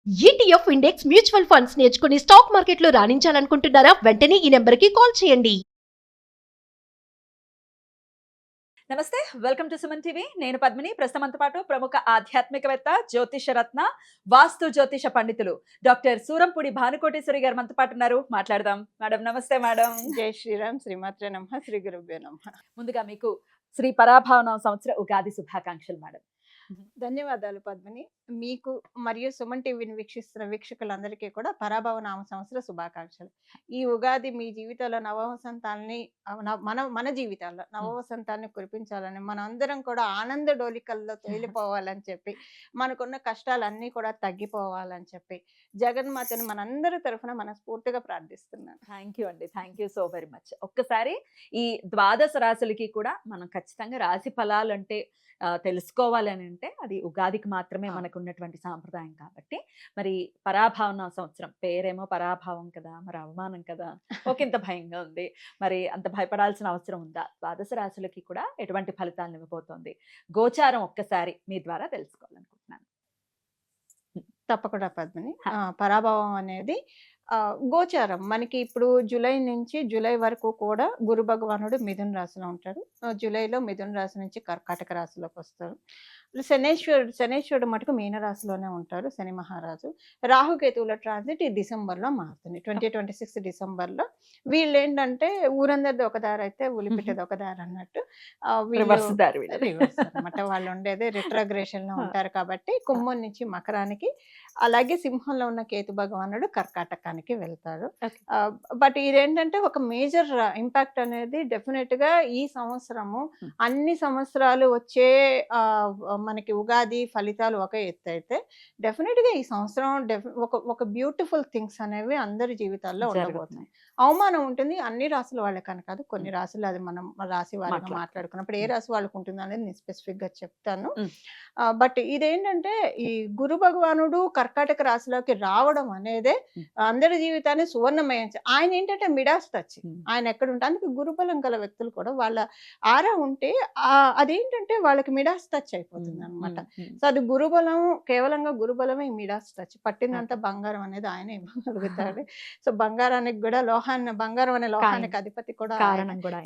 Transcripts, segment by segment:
ETF index mutual funds నేర్చుకుని stock మార్కెట్లో రాణించాలనుకుంటున్నారా? వెంటనే ఈ నెంబర్కి కాల్ చేయండి. నమస్తే, వెల్కమ్ టు సుమన్ టీవీ. నేను పద్మిని. ప్రస్తుతంతో పాటు ప్రముఖ ఆధ్యాత్మికవేత్త, జ్యోతిష రత్న, వాస్తు జ్యోతిష పండితులు డాక్టర్ సూరంపూడి భానుకోటేశ్వరి గారు మనతో పాటు ఉన్నారు. మాట్లాడదాం. మేడం నమస్తే. మేడం జై శ్రీరామ్, శ్రీమాత్రే నమః, శ్రీ గురుభ్యో నమః. ముందుగా మీకు శ్రీ పరాభావనామ సంవత్సర ఉగాది శుభాకాంక్షలు మేడం. ధన్యవాదాలు పద్మిని. మీకు మరియు సుమన్ టీవీని వీక్షిస్తున్న వీక్షకులందరికీ కూడా పరాభవ నామ సంవత్సర శుభాకాంక్షలు. ఈ ఉగాది మీ జీవితాల్లో నవవసంతాన్ని మన జీవితాల్లో నవవసంతాన్ని కురిపించాలని, మన అందరం కూడా ఆనంద డోలికల్లో తేలిపోవాలని చెప్పి, మనకున్న కష్టాలన్నీ కూడా తగ్గిపోవాలని చెప్పి జగన్మాతని మనందరి తరఫున మనస్ఫూర్తిగా ప్రార్థిస్తున్నాను. థ్యాంక్ యూ అండి. Thank you so very much. ఒక్కసారి ఈ ద్వాదశ రాశులకి కూడా మనం ఖచ్చితంగా రాశి ఫలాలు అంటే తెలుసుకోవాలి అని అంటే అది ఉగాదికి మాత్రమే మనకు ఉన్నటువంటి సాంప్రదాయం. కాబట్టి మరి పరాభావన సంవత్సరం పేరేమో పరాభావం కదా, మరి అవమానం కదా, ఒకంత భయంగా ఉంది. మరి అంత భయపడాల్సిన అవసరం ఉందా? ద్వాదశ రాశులకి కూడా ఎటువంటి ఫలితాలను ఇవ్వబోతోంది? గోచారం ఒక్కసారి మీ ద్వారా తెలుసుకోవాలనుకుంటున్నాను. తప్పకుండా పద్మిని. పరాభవం అనేది గోచారం మనకి ఇప్పుడు జూలై వరకు కూడా గురు భగవానుడు మిథున రాశిలో ఉంటాడు. జూలైలో మిథున రాశి నుంచి కర్కాటక రాశిలోకి వస్తారు. శనేశ్వరుడు మటుకు మీనరాశిలోనే ఉంటారు, శని మహారాజు. రాహుకేతువుల ట్రాన్సిట్ ఈ డిసెంబర్లో మారుతుంది, 2026 డిసెంబర్లో. వీళ్ళు ఏంటంటే ఊరందరిది ఒక దారి అయితే ఉలిపిట్టది ఒక దారి అన్నట్టు అనమాట. వాళ్ళు ఉండేది రిట్రోగ్రేషన్ లో ఉంటారు కాబట్టి కుంభం నుంచి మకరానికి, అలాగే సింహంలో ఉన్న కేతు భగవానుడు కర్కాటకానికి వెళ్తారు. బట్ ఇదేంటంటే ఒక మేజర్ ఇంపాక్ట్ అనేది డెఫినెట్ గా ఈ సంవత్సరము అన్ని సంవత్సరాలు వచ్చే మనకి ఉగాది ఫలితాలు ఒక ఎత్తు అయితే, డెఫినెట్ గా ఈ సంవత్సరం ఒక బ్యూటిఫుల్ థింగ్స్ అనేవి అందరి జీవితాల్లో ఉండబోతున్నాయి. అవమానం ఉంటుంది అన్ని రాశుల వాళ్ళకని కాదు, కొన్ని రాశులు అది మనం రాశి వారిగా మాట్లాడుకున్నప్పుడు ఏ రాశి వాళ్ళకు ఉంటుంది అనేది నేను స్పెసిఫిక్ గా చెప్తాను. బట్ ఇదేంటంటే ఈ గురు భగవానుడు కర్కాటక రాశిలోకి రావడం అనేదే అందరి జీవితాన్ని సువర్ణమయం. ఆయన ఏంటంటే మిడాస్ టచ్, ఆయన ఎక్కడ ఉంటే అందుకే గురుబలం గల వ్యక్తులు కూడా వాళ్ళ ఆరా ఉంటే అదేంటంటే వాళ్ళకి మిడాస్ టచ్ అయిపోతుంది అనమాట. సో అది గురుబలం, కేవలంగా గురుబలమే మిడాస్ టచ్. పట్టిందంతా బంగారం అనేది ఆయన ఇవ్వగలుగుతాడు. సో బంగారానికి కూడా బంగారం అనే లోహానికి అధిపతి కూడా.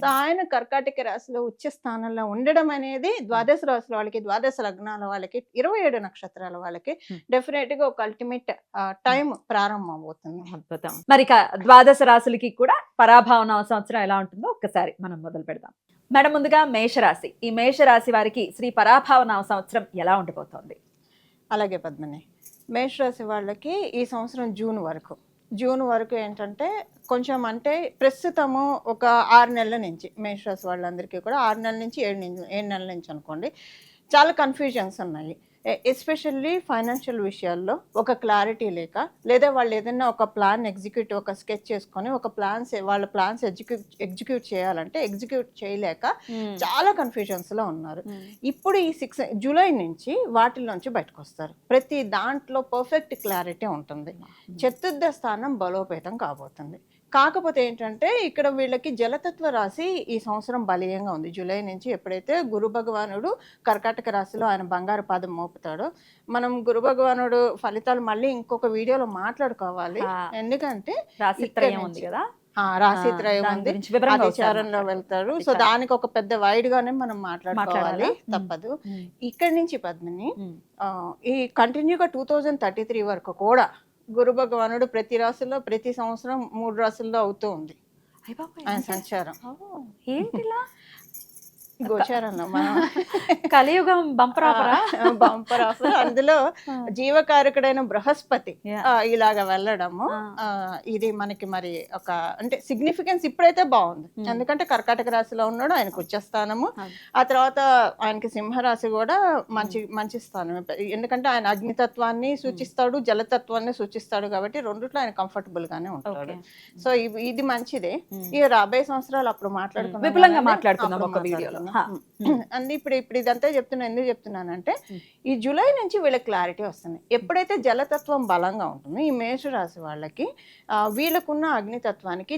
సో ఆయన కర్కాటక రాశిలో ఉచ్చ స్థానంలో ఉండడం అనేది ద్వాదశ రాశుల వాళ్ళకి, ద్వాదశ లగ్నాల వాళ్ళకి, 27 నక్షత్రాల వాళ్ళకి డెఫినెట్ గా ఒక అల్టిమేట్ టైం ప్రారంభం అవుతుంది. అద్భుతం. మరి ద్వాదశ రాశులకి కూడా పరాభావన సంవత్సరం ఎలా ఉంటుందో ఒక్కసారి మనం మొదలు పెడదాం. మేడం ముందుగా మేషరాశి, ఈ మేషరాశి వారికి శ్రీ పరాభావన సంవత్సరం ఎలా ఉండబోతోంది? అలాగే పద్మని, మేషరాశి వాళ్ళకి ఈ సంవత్సరం జూన్ వరకు ఏంటంటే కొంచెం అంటే ప్రస్తుతము ఒక 6 నెలల నుంచి మేషరాశి వాళ్ళందరికీ కూడా 6 నెలల నుంచి 7 నెలల నుంచి అనుకోండి, చాలా కన్ఫ్యూజన్స్ ఉన్నాయి. ఎస్పెషల్లీ ఫైనాన్షియల్ విషయాల్లో ఒక క్లారిటీ లేక, లేదా వాళ్ళు ఏదైనా ఒక ప్లాన్ ఒక స్కెచ్ చేసుకొని వాళ్ళ ప్లాన్స్ ఎగ్జిక్యూట్ చేయాలంటే ఎగ్జిక్యూట్ చేయలేక చాలా కన్ఫ్యూజన్స్ లో ఉన్నారు. ఇప్పుడు ఈ 6 జూలై నుంచి వాటిలోంచి బయటకు వస్తారు. ప్రతి దాంట్లో పర్ఫెక్ట్ క్లారిటీ ఉంటుంది. చతుర్థ స్థానం బలోపేతం కాబోతుంది. కాకపోతే ఏంటంటే ఇక్కడ వీళ్ళకి జలతత్వ రాశి ఈ సంవత్సరం బలీయంగా ఉంది. జూలై నుంచి ఎప్పుడైతే గురు భగవానుడు కర్కాటక రాశిలో ఆయన బంగారు పాదం మోపుతాడో, మనం గురు భగవానుడు ఫలితాలు మళ్ళీ ఇంకొక వీడియోలో మాట్లాడుకోవాలి. ఎందుకంటే రాశిత్రయం ఉంది, ఆచారంలో వెళ్తాడు. సో దానికి ఒక పెద్ద వైడ్ గానే మనం మాట్లాడుకోవాలి, తప్పదు. ఇక్కడి నుంచి పద్మిని ఈ కంటిన్యూగా 2033 వరకు కూడా గురు భగవానుడు ప్రతి రాశిలో ప్రతి సంవత్సరం 3 రాశుల్లో అవుతూ ఉంది ఆయన సంచారం. ఏంటిలా గోచారంలో మనం కలియుగం బంపర్ ఆఫర్. అందులో జీవకారకుడైన బృహస్పతి ఇలాగ వెళ్ళడము, ఇది మనకి మరి ఒక అంటే సిగ్నిఫికెన్స్ ఇప్పుడైతే బాగుంది. ఎందుకంటే కర్కాటక రాశిలో ఉన్నాడు, ఆయనకు ఉచ్చస్థానము. ఆ తర్వాత ఆయనకి సింహరాశి కూడా మంచి స్థానం. ఎందుకంటే ఆయన అగ్నితత్వాన్ని సూచిస్తాడు, జలతత్వాన్ని సూచిస్తాడు కాబట్టి రెండిట్లో ఆయన కంఫర్టబుల్ గానే ఉంటాడు. సో ఇది మంచిదే. ఇక రాబోయే సంవత్సరాలు అప్పుడు మాట్లాడుకుందాం ఒక వీడియోలో. హా. అంది ఇప్పుడు ఇప్పుడు ఇదంతా చెప్తున్నా ఎందుకు చెప్తున్నానంటే Hmm. ఈ జూలై నుంచి వీళ్ళకి క్లారిటీ వస్తుంది. ఎప్పుడైతే జలతత్వం బలంగా ఉంటుందో ఈ మేషరాశి వాళ్ళకి వీళ్ళకున్న అగ్నితత్వానికి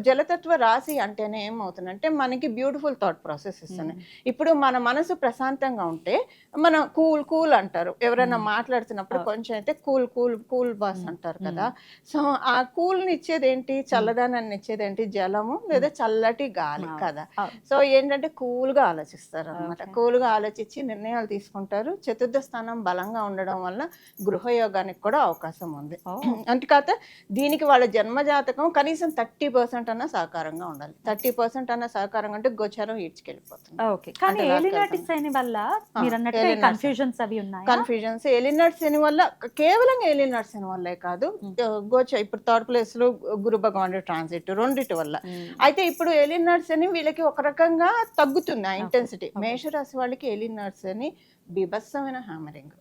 జలతత్వ రాశి అంటేనే ఏమవుతుందంటే మనకి బ్యూటిఫుల్ థాట్ ప్రాసెస్ ఇస్తుంది. ఇప్పుడు మన మనసు ప్రశాంతంగా ఉంటే మనం కూల్ కూల్ అంటారు, ఎవరైనా మాట్లాడుతున్నప్పుడు కొంచెం అయితే కూల్ కూల్ కూల్ బాస్ అంటారు కదా. సో ఆ కూల్ని ఇచ్చేది ఏంటి, చల్లదనాన్ని ఇచ్చేది ఏంటి, జలము లేదా చల్లటి గాలి కదా. సో ఏంటంటే కూల్గా ఆలోచిస్తారు అనమాట. కూల్గా ఆలోచించి నిర్ణయాలు తీసుకుంటారు. చతుర్థ స్థానం బలంగా ఉండడం వల్ల గృహయోగానికి కూడా అవకాశం ఉంది. అంతేకాక దీనికి వాళ్ళ జన్మజాతకం కనీసం 30% అన్న సహకారంగా ఉండాలి. 30% అన్న సహకారంగా అంటే గోచారం ఈడ్చుకెళ్ళిపోతుంది. ఓకే, కానీ ఏలినాటి శని వల్ల మీరు అన్నట్టు కన్ఫ్యూజన్స్ అవి ఉన్నాయి. కన్ఫ్యూజన్స్ ఏలినాటి శని వల్ల, కేవలం ఏలినాటి శని వల్లే కాదు, ఇప్పుడు థర్డ్ ప్లేస్ లో గురు భగవానుడు ట్రాన్సిట్ రెండిటి వల్ల. అయితే ఇప్పుడు ఏలినాటి శని వీళ్ళకి ఒక రకంగా తగ్గుతుంది ఆ ఇంటెన్సిటీ. మేషరాశి వాళ్ళకి ఏలినాటి శని బీభత్సమైన హ్యామరింగ్.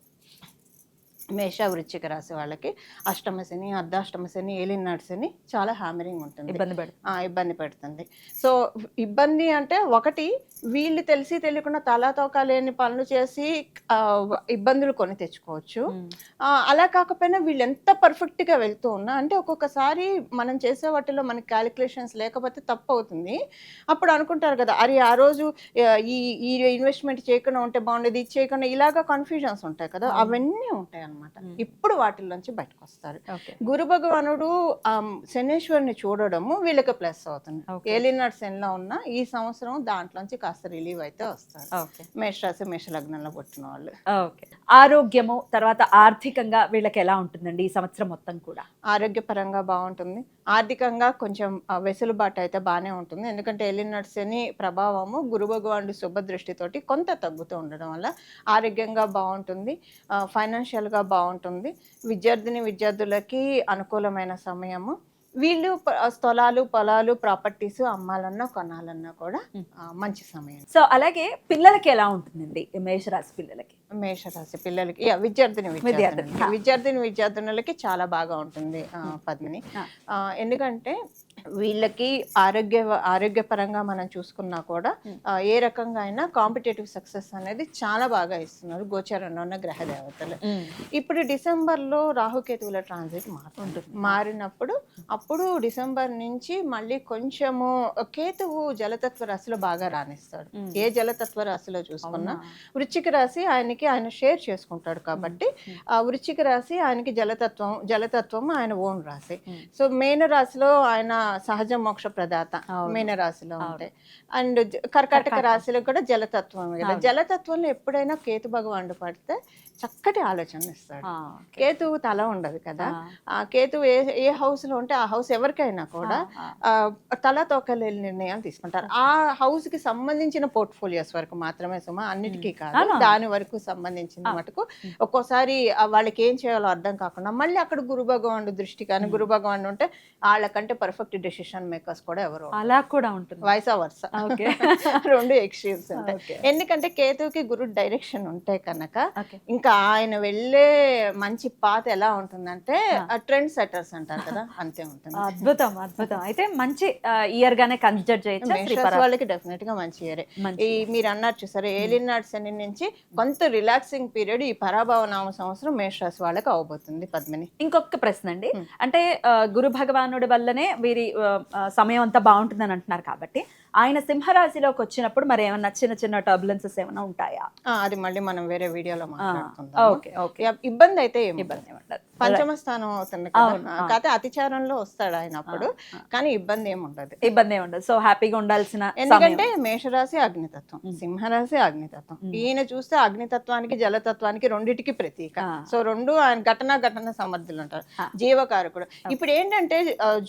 మేష వృశ్చిక రాశి వాళ్ళకి అష్టమ శని, అర్ధాష్టమ శని, ఏలినాటి శని చాలా హ్యామరింగ్ ఉంటుంది, ఇబ్బంది పెడుతుంది. సో ఇబ్బంది అంటే ఒకటి, వీళ్ళు తెలిసి తెలియకుండా తలాతోక లేని పనులు చేసి ఇబ్బందులు కొని తెచ్చుకోవచ్చు. అలా కాకపోయినా వీళ్ళు ఎంత పర్ఫెక్ట్గా వెళ్తూ ఉన్నా అంటే ఒక్కొక్కసారి మనం చేసే వాటిలో మనకి క్యాలిక్యులేషన్స్ లేకపోతే తప్పు అవుతుంది. అప్పుడు అనుకుంటారు కదా, అరే ఆ రోజు ఈ ఇన్వెస్ట్మెంట్ చేయకుండా ఉంటే బాగుండేది, ఇది చేయకుండా, ఇలాగా కన్ఫ్యూజన్స్ ఉంటాయి కదా, అవన్నీ ఉంటాయి అన్నమాట. ఇప్పుడు వాటిల్లోంచి బయటకు వస్తారు. గురు భగవానుడు శనేశ్వరుని చూడడము వీళ్ళకి ప్లస్ అవుతుంది. ఏలినాటి శనిలో ఉన్న ఈ సంవత్సరం దాంట్లోంచి కాస్త రిలీవ్ అయితే వస్తారు మేషరాశి మేష లగ్నంలో పుట్టిన వాళ్ళు. ఆరోగ్యము తర్వాత ఆర్థికంగా వీళ్ళకి ఎలా ఉంటుందండి ఈ సంవత్సరం మొత్తం కూడా? ఆరోగ్యపరంగా బాగుంటుంది, ఆర్థికంగా కొంచెం వెసులుబాటు అయితే బాగానే ఉంటుంది. ఎందుకంటే ఏలినాటి శని ప్రభావము గురు భగవానుడు శుభదృష్టితోటి కొంత తగ్గుతూ ఉండడం వల్ల ఆరోగ్యంగా బాగుంటుంది, ఫైనాన్షియల్గా బాగుంటుంది. విద్యార్థులకి అనుకూలమైన సమయము. వీళ్ళు స్థలాలు పొలాలు ప్రాపర్టీస్ అమ్మాలన్నా కొనాలన్నా కూడా మంచి సమయం. సో అలాగే పిల్లలకి ఎలా ఉంటుందండి మేషరాశి పిల్లలకి? మేషరాశి పిల్లలకి విద్యార్థినులకి చాలా బాగా ఉంటుంది పద్మిని. ఎందుకంటే వీళ్ళకి ఆరోగ్యపరంగా మనం చూసుకున్నా కూడా ఏ రకంగా అయినా కాంపిటేటివ్ సక్సెస్ అనేది చాలా బాగా ఇస్తున్నారు గోచారంలో ఉన్న గ్రహ దేవతలు. ఇప్పుడు డిసెంబర్లో రాహుకేతువుల ట్రాన్సిట్ మారినప్పుడు అప్పుడు డిసెంబర్ నుంచి మళ్ళీ కొంచెము కేతువు జలతత్వ రాశిలో బాగా రాణిస్తాడు. ఏ జలతత్వ రాశిలో చూసుకున్నా వృశ్చిక రాశి ఆయన షేర్ చేసుకుంటాడు కాబట్టి ఆ వృశ్చిక రాశి ఆయనకి జలతత్వం ఆయన ఓన్ రాశి. సో మేన రాశిలో ఆయన సహజ మోక్ష ప్రదాత మీన రాశిలో ఉంటాయి. అండ్ కర్కాటక రాశిలో కూడా జలతత్వం కదా. జలతత్వంలో ఎప్పుడైనా కేతు భగవానుడు పడితే చక్కటి ఆలోచన ఇస్తాడు. కేతువు తల ఉండదు కదా, ఆ కేతువు ఏ హౌస్ లో ఉంటే ఆ హౌస్ ఎవరికైనా కూడా తల తోకలేని నిర్ణయాలు తీసుకుంటారు. ఆ హౌస్ కి సంబంధించిన పోర్ట్ఫోలియోస్ వరకు మాత్రమే సుమా, అన్నిటికీ కాదు, దాని వరకు సంబంధించిన మటుకు ఒక్కోసారి వాళ్ళకి ఏం చేయాలో అర్థం కాకుండా మళ్ళీ అక్కడ గురు భగవానుడు దృష్టి కానీ గురు భగవానుడు ఉంటే వాళ్ళకంటే పర్ఫెక్ట్ డెసిషన్ మేకర్స్ కూడా ఎవరు అలా కూడా ఉంటుంది, వైసా వర్స. రెండు ఎక్స్ట్రీమ్స్ ఉంటాయి. ఎందుకంటే కేతువుకి గురు డైరెక్షన్ ఉంటే కనుక ఇంకా ఆయన వెళ్ళే మంచి పాత ఎలా ఉంటుందంటే ట్రెండ్ సెటర్స్ అంటారు కదా, అంతే ఉంటుంది. అద్భుతం. అయితే మంచి ఇయర్ గానే కన్సిడర్ చేయొచ్చు వాళ్ళకి. డెఫినెట్ గా మంచి ఇయరే. ఈ మీరు అన్నారు చూసారు ఏలినాటి శని నుంచి కొంత రిలాక్సింగ్ పీరియడ్ ఈ పరాభవ నామ సంవత్సరం మేషరాశి వాళ్ళకి అవబోతుంది పద్మిని. ఇంకొక ప్రశ్న అండి, అంటే గురు భగవానుడి వల్లనే వీరి సమయం అంతా బాగుంటుందని అంటున్నారు కాబట్టి ఆయన సింహరాశిలోకి వచ్చినప్పుడు మరి ఏమన్నా చిన్న టర్బులెన్సెస్ ఏమైనా ఉంటాయా? అది మళ్ళీ మనం వేరే వీడియోలో మాట్లాడుకుందాం. ఇబ్బంది అయితే ఇబ్బంది ఉండదు, పంచమ స్థానం అవుతుంది కాకపోతే అతిచారంలో వస్తాడు ఆయన అప్పుడు, కానీ ఇబ్బంది ఏమి ఉండదు. సో హ్యాపీగా ఉండాల్సిన, ఎందుకంటే మేషరాశి అగ్నితత్వం, సింహరాశి అగ్నితత్వం. ఈయన చూస్తే అగ్నితత్వానికి జలతత్వానికి రెండిటికి ప్రతీక. సో రెండు ఆయన ఘటన సమర్థులు ఉంటారు, జీవకారకుడు. ఇప్పుడు ఏంటంటే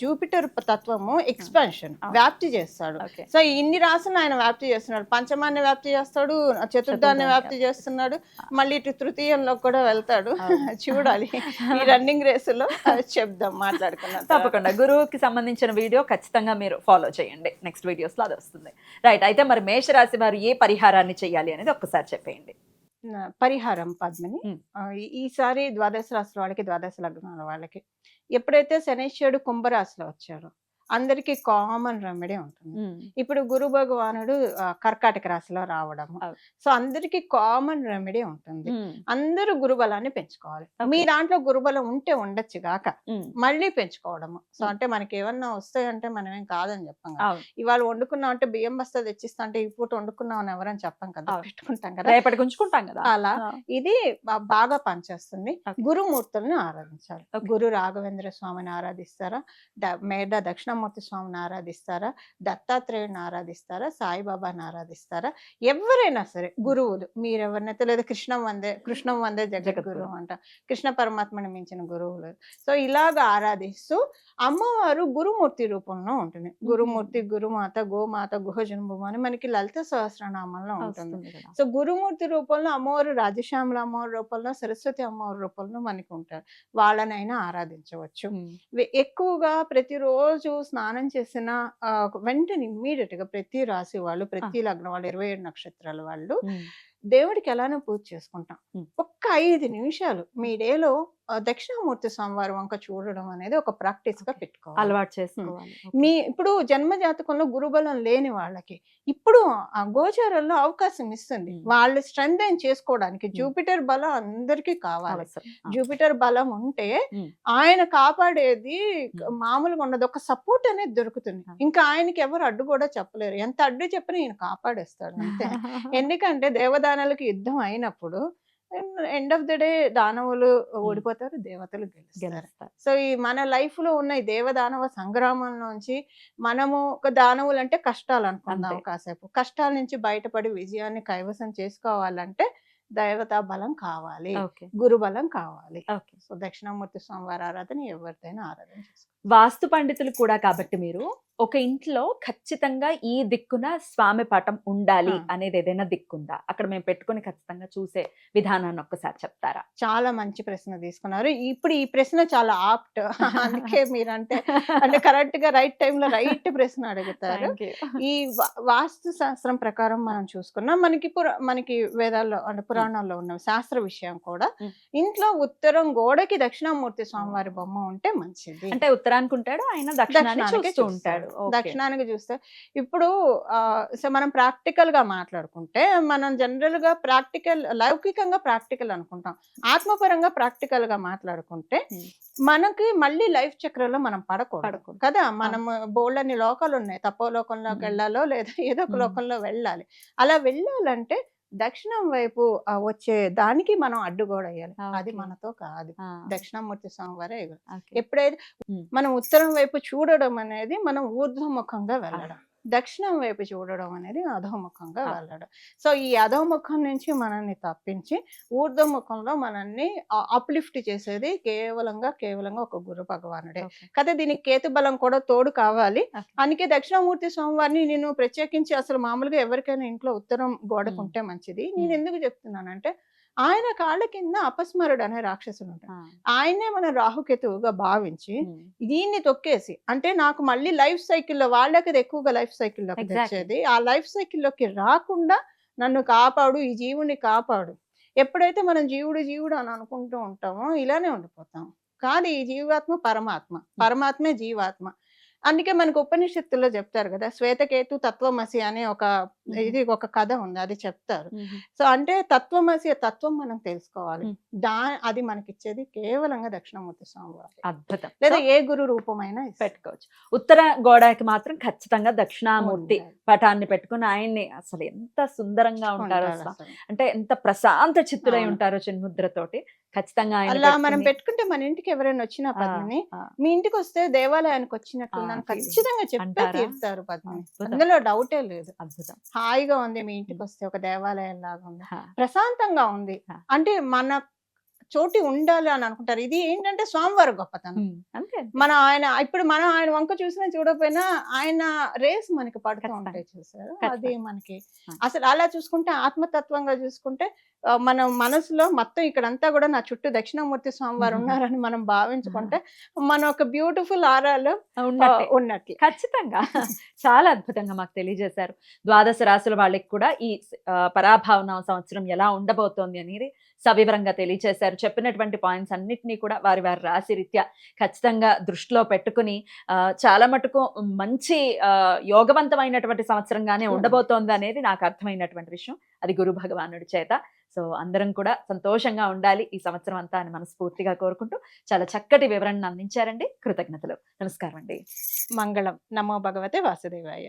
జూపిటర్ తత్వము ఎక్స్పాన్షన్, వ్యాప్తి చేస్తాడు. సో ఇన్ని రాసులు ఆయన వ్యాప్తి చేస్తున్నాడు, పంచమాన్ని వ్యాప్తి చేస్తాడు, చతుర్థాన్ని వ్యాప్తి చేస్తున్నాడు, మళ్ళీ ఇటు తృతీయంలో కూడా వెళ్తాడు. చూడాలి ఈ రన్నింగ్ రేసులో చెప్దాం, మాట్లాడుకున్నాం. తప్పకుండా గురువుకి సంబంధించిన వీడియో ఖచ్చితంగా మీరు ఫాలో చేయండి, నెక్స్ట్ వీడియోస్లో అది వస్తుంది. రైట్, అయితే మరి మేషరాశి వారు ఏ పరిహారాన్ని చేయాలి అనేది ఒక్కసారి చెప్పేయండి. పరిహారం పద్మిని, ఈసారి ద్వాదశ రాశుల వాళ్ళకి, ద్వాదశ లగ్నాల వాళ్ళకి ఎప్పుడైతే శనైశ్వరుడు కుంభరాశిలో వచ్చారో అందరికి కామన్ రెమెడీ ఉంటుంది. ఇప్పుడు గురు భగవానుడు కర్కాటక రాశిలో రావడము, అవును. సో అందరికి కామన్ రెమెడీ ఉంటుంది. అందరూ గురుబలాన్ని పెంచుకోవాలి. Okay. మీ దాంట్లో గురుబలం ఉంటే ఉండొచ్చు గాక ఉమ్. మళ్ళీ పెంచుకోవడము. So Hmm. అంటే మనకి ఏమన్నా వస్తాయంటే మనం ఏం కాదని చెప్పం కదా. అవును. ఇవాళ వండుకున్నాం అంటే బియ్యం బస్తా తెచ్చిస్తా అంటే ఈ పూట వండుకున్నాం అని ఎవరని చెప్పం కదా, అవును. పెట్టుకుంటాం కదా. రేపటికి ఉంచుకుంటాం కదా. అలా ఆ. ఇది బాగా పనిచేస్తుంది. Okay. గురుమూర్తుల్ని ఆరాధించాలి. Okay. గురు రాఘవేంద్ర స్వామిని ఆరాధిస్తారా, మేడ దక్షిణామూర్తి స్వామిని ఆరాధిస్తారా, దత్తాత్రేయుని ఆరాధిస్తారా, సాయిబాబాని ఆరాధిస్తారా, ఎవరైనా సరే గురువులు మీరు ఎవరినైతే, లేదా కృష్ణం వందే జగద్గురు అంట, కృష్ణ పరమాత్మని మించిన గురువులు. సో ఇలాగ ఆరాధిస్తూ అమ్మవారు గురుమూర్తి రూపంలో ఉంటుంది. గురుమూర్తి, గురుమాత, గోమాత, గుహజన్మం అని మనకి లలిత సహస్రనామంలో ఉంటుంది. వస్తుంది కదా. సో గురుమూర్తి రూపంలో అమ్మవారు రాజశ్యామల అమ్మవారి రూపంలో, సరస్వతి అమ్మవారి రూపంలో మనకి ఉంటారు. వాళ్ళనైనా ఆరాధించవచ్చు. ఉమ్. ఎక్కువగా ప్రతిరోజు స్నానం చేసిన వెంటనే ఇమ్మీడియట్ గా ప్రతి రాశి వాళ్ళు, ప్రతి లగ్నం వాళ్ళు, 27 నక్షత్రాల వాళ్ళు ఉమ్. దేవుడికి ఎలానో పూజ చేసుకుంటాం. ఒక్క 5 నిమిషాలు మీ డేలో దక్షిణామూర్తి స్వామివారి వంక చూడడం అనేది ఒక ప్రాక్టీస్ గా పెట్టుకోవాలి. అలవాటు చేసుకోవాలి. మీ ఇప్పుడు జన్మ జాతకంలో గురుబలం లేని వాళ్ళకి ఇప్పుడు ఆ గోచారంలో అవకాశం ఇస్తుంది వాళ్ళు స్ట్రెంగ్ చేసుకోవడానికి. జూపిటర్ బలం అందరికీ కావాలి. అవసరం. జూపిటర్ బలం ఉంటే ఉమ్. ఆయన కాపాడేది మామూలుగా ఉండదు, ఒక సపోర్ట్ అనేది దొరుకుతుంది. ఇంకా ఆయనకి ఎవరు అడ్డు కూడా చెప్పలేరు. ఎంత అడ్డు చెప్పినా ఈయన కాపాడేస్తాడు అంతే. ఎందుకంటే దేవదానాలకి యుద్ధం అయినప్పుడు ఎండ్ ఆఫ్ ద డే దానవులు ఓడిపోతారు, దేవతలు గెలుస్తారు. గెలుస్తారు. సో ఈ మన లైఫ్ లో ఉన్న ఈ దేవదానవ సంగ్రామం నుంచి మనము ఒక దానవులు అంటే కష్టాలు అనుకుందాం అంతే. కాసేపు, కష్టాల నుంచి బయటపడి విజయాన్ని కైవసం చేసుకోవాలంటే దేవతా బలం కావాలి, ఓకే. గురు బలం కావాలి. ఓకే. సో దక్షిణామూర్తి స్వామివారి ఆరాధన ఎవరిదైనా ఆరాధన చేసుకోవాలి. వాస్తు పండితులు కూడా కాబట్టి మీరు ఒక ఇంట్లో ఖచ్చితంగా ఈ దిక్కున స్వామి పటం ఉండాలి అనేది ఏదైనా దిక్కుందా? అక్కడ మేము పెట్టుకొని ఖచ్చితంగా చూసే విధానాన్ని ఒక్కసారి చెప్తారా? చాలా మంచి ప్రశ్న తీసుకున్నారు. ఇప్పుడు ఈ ప్రశ్న చాలా ఆప్ట్. అందుకే మీరంటే అంటే కరెక్ట్ గా రైట్ టైంలో రైట్ ప్రశ్న అడుగుతారు. Thank you. ఈ వాస్తు శాస్త్రం ప్రకారం మనం చూసుకున్నాం, మనకి వేదాల్లో అంటే పురాణాల్లో ఉన్న శాస్త్ర విషయం కూడా ఇంట్లో ఉత్తరం గోడకి దక్షిణామూర్తి స్వామివారి బొమ్మ ఉంటే మంచిది. అంటే ఉత్తరానికి ఉంటాడు, ఆయన దక్షిణానికి చూస్తూ ఉంటాడు. Okay. దక్షిణానికి చూస్తే ఇప్పుడు సో మనం ప్రాక్టికల్ గా మాట్లాడుకుంటే మనం జనరల్ గా ప్రాక్టికల్, లౌకికంగా ప్రాక్టికల్ అనుకుంటాం. ఆత్మపరంగా ప్రాక్టికల్ గా మాట్లాడుకుంటే మనకి మళ్ళీ లైఫ్ చక్రంలో మనం పడకూడదు కదా. మనం బోల్డ్ అన్ని లోకాలు ఉన్నాయి, తపో లోకంలోకి వెళ్ళాలో లేదా ఏదో ఒక లోకంలో వెళ్ళాలి. అలా వెళ్ళాలంటే దక్షిణం వైపు వచ్చే దానికి మనం అడ్డుగోడ వేయాలి. అది మనతో కాదు, దక్షిణామూర్తి స్వామివారే. ఎప్పుడైతే మనం ఉత్తరం వైపు చూడడం అనేది మనం ఊర్ధ్వముఖంగా వెళ్ళడం, దక్షిణం వైపు చూడడం అనేది అధోముఖంగా వెళ్ళడం. సో ఈ అధోముఖం నుంచి మనల్ని తప్పించి ఊర్ధ్వముఖంలో మనల్ని అప్లిఫ్ట్ చేసేది కేవలంగా ఒక గురు భగవానుడే కదా. దీనికి కేతు బలం కూడా తోడు కావాలి. అందుకే దక్షిణామూర్తి స్వామివారిని నేను ప్రత్యేకించి అసలు మామూలుగా ఎవరికైనా ఇంట్లో ఉత్తరం గోడకుంటే మంచిది. నేను ఎందుకు చెప్తున్నానంటే ఆయన కాళ్ళ కింద అపస్మరుడు అనే రాక్షసుడు ఉంటాడు. ఆయనే మన రాహుకేతువుగా భావించి దీన్ని తొక్కేసి, అంటే నాకు మళ్ళీ లైఫ్ సైకిల్లో వాళ్ళకి ఎక్కువగా లైఫ్ సైకిల్లోకి తెచ్చేది, ఆ లైఫ్ సైకిల్లోకి రాకుండా నన్ను కాపాడు, ఈ జీవుని కాపాడు. ఎప్పుడైతే మనం జీవుడు అని అనుకుంటూ ఉంటామో ఇలానే ఉండిపోతాం. కానీ ఈ జీవాత్మ పరమాత్మే జీవాత్మ. అందుకే మనకు ఉపనిషత్తుల్లో చెప్తారు కదా, శ్వేతకేతు తత్వమసి అనే ఒక కథ ఉంది, అది చెప్తారు. సో అంటే తత్వం మనం తెలుసుకోవాలి. అది మనకిచ్చేది కేవలంగా దక్షిణామూర్తి స్వామివారు. అద్భుతం. లేదా ఏ గురు రూపమైనా పెట్టుకోవచ్చు. ఉత్తర గోడకి మాత్రం ఖచ్చితంగా దక్షిణామూర్తి పటాన్ని పెట్టుకుని ఆయన్ని అసలు ఎంత సుందరంగా ఉంటారో, అంటే ఎంత ప్రశాంత చిత్తులై ఉంటారో చిన్ముద్రతోటి. ఖచ్చితంగా అలా మనం పెట్టుకుంటే మన ఇంటికి ఎవరైనా వచ్చినా పద్మిని, మీ ఇంటికి వస్తే దేవాలయానికి వచ్చినట్టు ఖచ్చితంగా చెప్పే తీరుతారు పద్మిని, అందులో డౌటే లేదు. అద్భుతం. హాయిగా ఉంది, మీ ఇంటికి వస్తే ఒక దేవాలయం లాగా ఉంది, ప్రశాంతంగా ఉంది. అంటే మన చోటి ఉండాలి అని అనుకుంటారు. ఇది ఏంటంటే స్వామివారి గొప్పతనం. మనం ఆయన వంక చూసినా చూడకపోయినా ఆయన రేస్ మనకి పడుతూ ఉంటాయి, చూసారు. అది మనకి అసలు అలా చూసుకుంటే, ఆత్మతత్వంగా చూసుకుంటే మన మనసులో మొత్తం ఇక్కడంతా కూడా నా చుట్టూ దక్షిణామూర్తి స్వామివారు ఉన్నారని మనం భావించుకుంటే మన ఒక బ్యూటిఫుల్ ఆరాలో ఉన్నట్లు. ఖచ్చితంగా చాలా అద్భుతంగా మాకు తెలియజేశారు. ద్వాదశ రాశుల వాళ్ళకి కూడా ఈ పరాభావన సంవత్సరం ఎలా ఉండబోతోంది అనేది సవివరంగా తెలియజేశారు. నేను చెప్పినటువంటి పాయింట్స్ అన్నిటినీ కూడా వారి వారి రాశి రీత్యా ఖచ్చితంగా దృష్టిలో పెట్టుకుని చాలా మటుకు మంచి యోగవంతమైనటువంటి సంవత్సరంగానే ఉండబోతోంది అనేది నాకు అర్థమైనటువంటి విషయం. అది గురు భగవానుడి చేత. సో అందరం కూడా సంతోషంగా ఉండాలి ఈ సంవత్సరం అంతా అని మనస్ఫూర్తిగా కోరుకుంటూ చాలా చక్కటి వివరణ అందించారండి. కృతజ్ఞతలు. నమస్కారం అండి. మంగళం. నమో భగవతే వాసుదేవాయ.